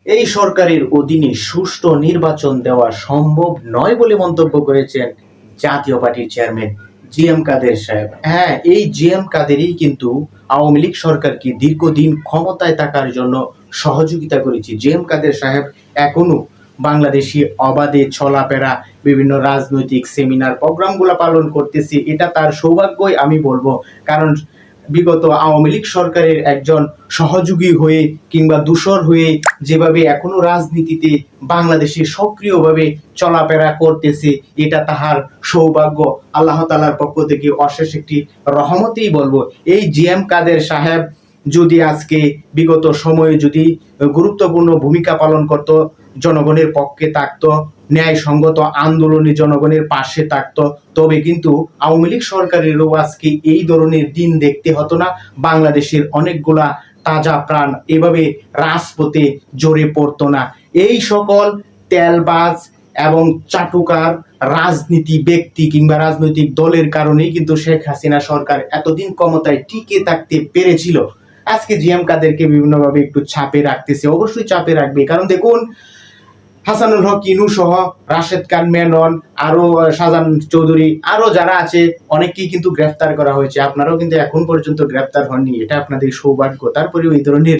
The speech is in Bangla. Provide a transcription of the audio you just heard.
এই সরকারের অধীনে সুষ্ঠু নির্বাচন দেওয়া সম্ভব নয় বলে মন্তব্য করেছেন জাতীয় পার্টির চেয়ারম্যান জি.এম. কাদের সাহেব। হ্যাঁ, এই জি.এম. কাদেরই কিন্তু আওয়ামী লীগ সরকারকে দীর্ঘদিন ক্ষমতায় থাকার জন্য সহযোগিতা করেছে। জি.এম. কাদের সাহেব এখনো বাংলাদেশি অবাধে চলাফেরা, বিভিন্ন রাজনৈতিক সেমিনার প্রোগ্রামগুলো পালন করতেছে। এটা তার সৌভাগ্যই আমি বলবো। কারণ বিগত আওয়ামী লীগ সরকারের একজন সহযোগী হয়ে কিংবা দূষর হয়ে যেভাবে এখনো রাজনীতিতে বাংলাদেশে সক্রিয়ভাবে চলাফেরা করতেছে, এটা তাহার সৌভাগ্য। আল্লাহ তাআলার পক্ষ থেকে অশেষ একটি রহমতেই বলবো। এই জি.এম. কাদের সাহেব যদি আজকে বিগত সময়ে যদি গুরুত্বপূর্ণ ভূমিকা পালন করত, জনগণের পক্ষে থাকতো, ন্যায়সঙ্গত আন্দোলনে জনগণের পাশে থাকতো, তবে কিন্তু আওয়ামী লীগ সরকারেরও আজকে এই ধরনের দিন দেখতে হতো না। বাংলাদেশের অনেকগুলা তাজা প্রাণ এভাবে রাজপথে জড়ে পড়তো না। এই সকল তেলবাজ এবং চাটুকার রাজনীতি ব্যক্তি কিংবা রাজনৈতিক দলের কারণেই কিন্তু শেখ হাসিনা সরকার এতদিন ক্ষমতায় টিকে থাকতে পেরেছিল। আজকে জি.এম. কাদেরকে বিভিন্নভাবে একটু চাপে রাখতেছে, অবশ্যই চাপে রাখবে। কারণ দেখুন, হাসানুল হক ইনু সহ রাশেদ খান মেনন, আরো শাহজাহান চৌধুরী, আরো যারা আছে অনেককেই কিন্তু গ্রেফতার করা হয়েছে। আপনারাও কিন্তু এখন পর্যন্ত গ্রেফতার হননি, এটা আপনাদের সৌভাগ্য। তারপরেও এই ধরনের